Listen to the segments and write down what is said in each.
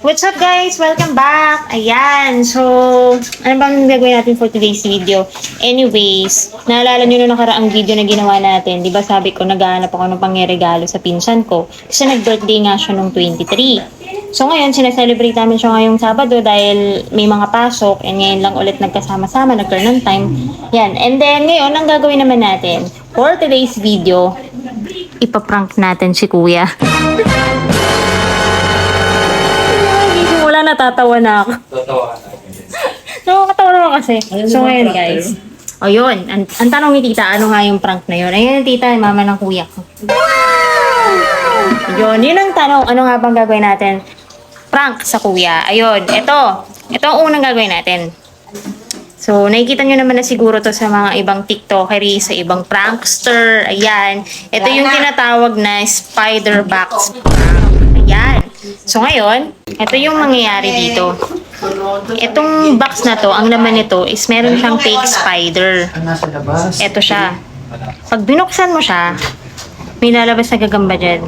What's up guys? Welcome back! Ayan, so ano bang gagawin natin for today's video? Anyways, naalala nyo na nakaraang video na ginawa natin, di ba sabi ko naghahanap ako ng pangregalo sa pinsan ko kasi nag-birthday nga siya nung 23. So ngayon, sinaselebrate namin siya ngayong Sabado dahil may mga pasok and ngayon lang ulit nagkasama-sama, nagkaroon ng time. Yan, and then ngayon, ang gagawin naman natin for today's video, ipaprank natin si Kuya. Wala, natatawa na ako. Tatawa ka na. Nakakatawa naman kasi. So ngayon guys. O yun, ang tanong ni tita, ano nga yung prank na yun? Ayun tita, yung mama ng kuya ko. Yun ang tanong. Ano nga bang gagawin natin? Prank sa kuya. Ayun, ito ang unang gagawin natin. So, nakikita nyo naman na siguro to sa mga ibang TikTokery, sa ibang prankster. Ayan. Ito yung tinatawag na spider box prank. Ayan. So, ngayon, ito yung mangyayari dito. Itong box na to, ang laman nito is meron siyang fake spider. Ito siya. Pag binuksan mo siya, may lalabas na gagamba dyan.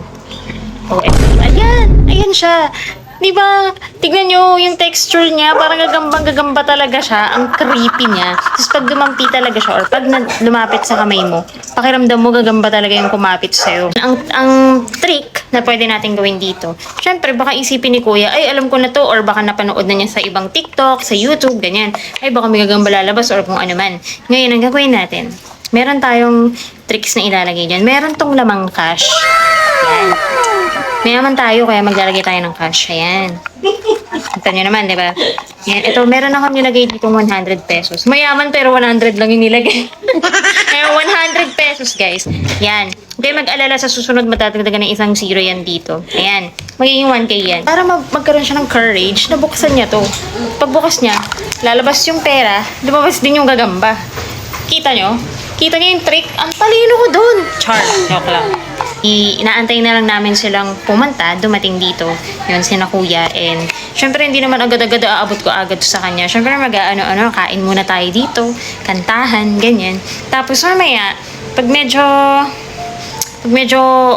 Oh, ayan siya. Di ba? Tignan nyo yung texture niya, parang gagamba talaga siya. Ang creepy niya. Tapos pag dumampi talaga siya or pag lumapit sa kamay mo, pakiramdam mo gagamba talaga yung kumapit sa'yo. Ang trick na pwede natin gawin dito, syempre baka isipin ni Kuya, ay alam ko na to, or baka napanood na niya sa ibang TikTok, sa YouTube, ganyan. Ay baka may gagamba lalabas or kung ano man. Ngayon, ang gagawin natin, meron tayong tricks na ilalagay dyan. Meron tong lamang cash. Yan. Mayaman tayo, kaya maglalagay tayo ng cash. Ayan. Ito nyo naman, di ba? Yan. Ito, meron akong nilagay dito 100 pesos. Mayaman pero 100 lang yung nilagay. Kaya 100 pesos, guys. Yan. Huwag mag-alala, sa susunod matadagdagan ng isang zero yan dito. Ayan. Magiging 1K yan. Para magkaroon siya ng courage, nabuksan niya to. Pagbukas niya, lalabas yung pera, lumabas din yung gagamba. Kita nyo? Kita nyo yung trick? Ang talino ko dun! Char, joke lang. Inaantay na lang namin silang pumunta, dumating dito, yun sina Kuya, and syempre hindi naman agad-agad aabot ko agad sa kanya. Syempre mag-ano-ano, kain muna tayo dito, kantahan, ganyan. Tapos mamaya, pag medyo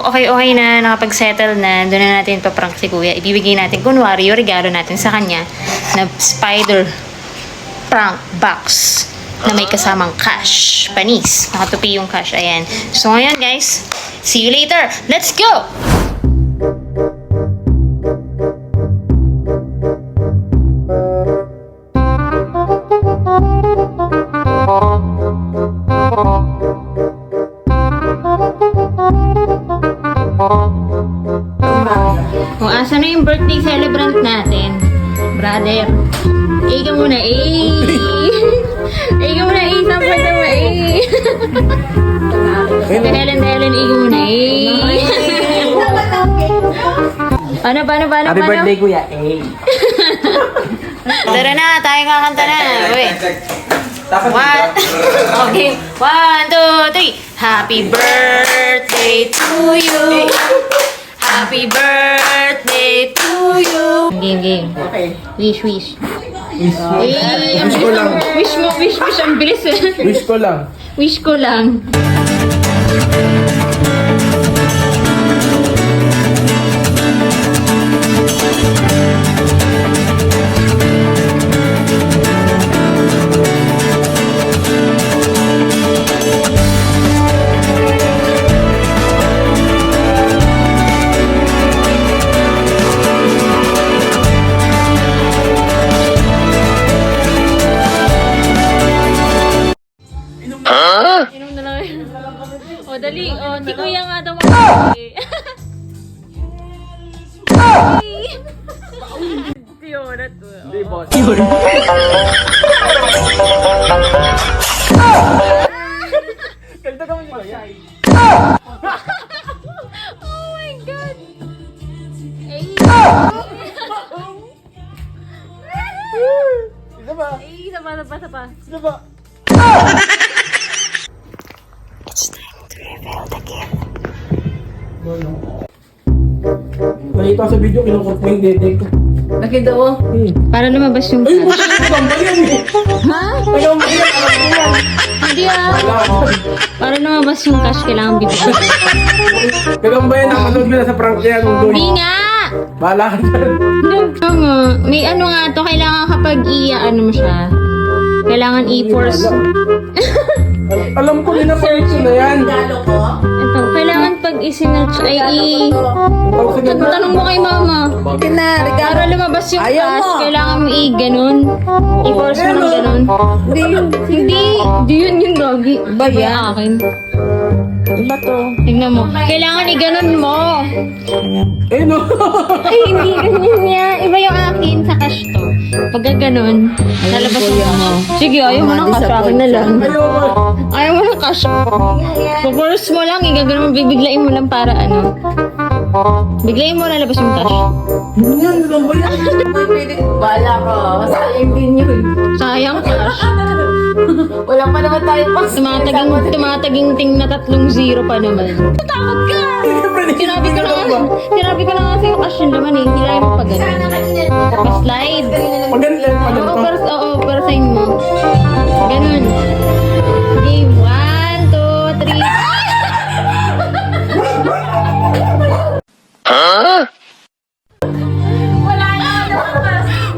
okay na, nakapag-settle na, doon na natin pa-prank si Kuya. Ibibigay natin, kunwari, yung regalo natin sa kanya na spider prank box na may kasamang cash. Panis. Nakatupi yung cash. Ayan. So, ngayon guys. See you later. Let's go! O, asa na yung birthday celebrant natin? Brother. Ika muna, Ika muna, Sampai sama, Helen, Ika muna, Paano? Happy birthday, Kuya. Tara na, tayo kakanta na. Uy. Okay. 1, 2, 3. Happy birthday to you. Happy birthday to you. Game. Okay. Wish. Wish ko lang. Wish mo. Ang bilis eh. Wish ko lang. Wish ko lang. Inom na lang yun. O, dali. O, si Kuya nga daw mag-birthday. Fiona to. Hindi, boss. Kalta ka mo yung Kuya. Oh my God. Ay. Isa ba? Isa pa. Isa ba? It's time to reveal the gift. Nakita sa video, kinukot mo yung dede ko. Bakit daw? Para lumabas yung cash. Kagamba yan eh. Ha? Kagamba yan, alam ko yan. Hindi Para lumabas yung cash, kailangan bibigyan. Kagamba yan, napanood ko na sa prank yan. Hindi nga! Bahala ka dyan. Nga. May ano nga to, kailangan kapag ano mo siya. Kailangan i-force. Alam ko din na search na yan. Ito, kailangan pag isinerch ay tanong mo kay mama. Para lumabas yung cash, kailangan mo i-ganon. I-force mo ng ganon. Hindi yun yung doggy. Ba yan? Akin. Iba to. Tignan mo. Kailangan i-ganon mo. Eh no. Ay, hindi ganyan niya. Iba yung akin sa cash to. Pag ganon, lalabas yung cash. Sige, ayaw mo ng cash. Akin na lang. Ayoko. Ayaw mo ng cash. Pag-force mo lang, igagano mo, bibiglain mo lang para ano. Biglain mo, lalabas yung cash. Yan, ano ba yan? Bala ko. Sayang din yun. Sayang cash. Wala pa naman tayo pa. Tumataginting na 3 0 pa naman. Takot ka! Sinabi ko na nga sa'yo cash yung laman eh. Hilahin mo pa ganun. Pa-slide. Pag-ganito. Pero sign mo. Ganun. Game 1, 2, 3.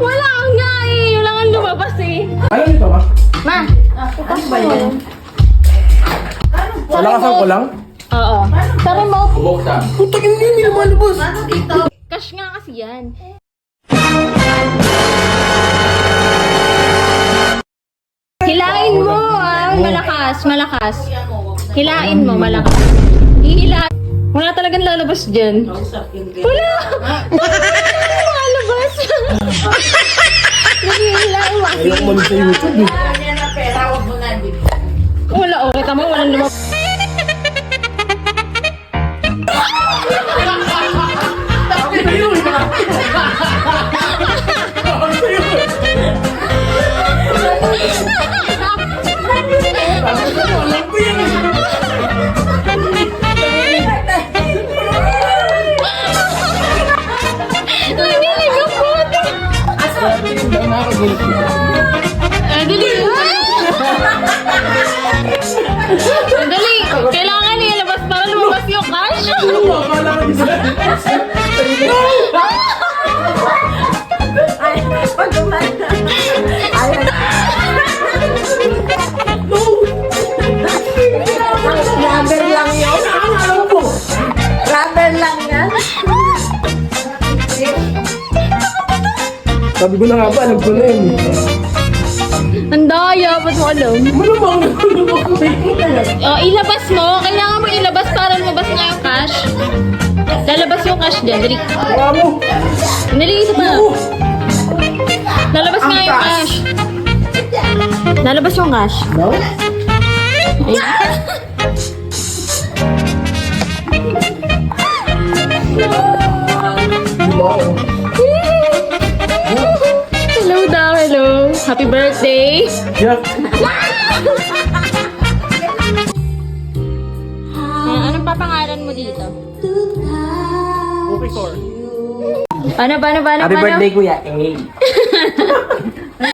Wala nga eh. Wala nga lumabas eh. Alam nito ba? Ma! Ba yan? Malakasan ko lang? Oo. Sabi mo, Buksan. Puta, hindi lumalabas. cash nga kasi yan. Hilain mo ah. Malakas. Hilain mo, malakas. Hilain. Wala talagang lalabas dyan. Wala! Lalabas! Hilain mo kasi. Ayoko mali sa YouTube eh. Wala, okay. Tama, walang lumabas. Nanginig ako. Dali. Dali. Kailangan ilabas para lumabas yung cash. Akala ko isa. Pag umanda. Rubber lang yun. Alam ko. Rubber lang yan. Sabi ko na nga ba, alam ko na yun. Ang daya, ba't mo alam? Malamang. Ilabas mo. Kailangan mo ilabas para lumabas nga yung cash. Lalabas yung cash dyan. Dali. Wala mo. Dali, isa pa. Lalabas nga yung cash. Lalabas yung cash. No? Hello daw, hello. Happy birthday. Yeah. Anong papangalan mo dito? Okay, sir. Paano? Happy birthday, Kuya.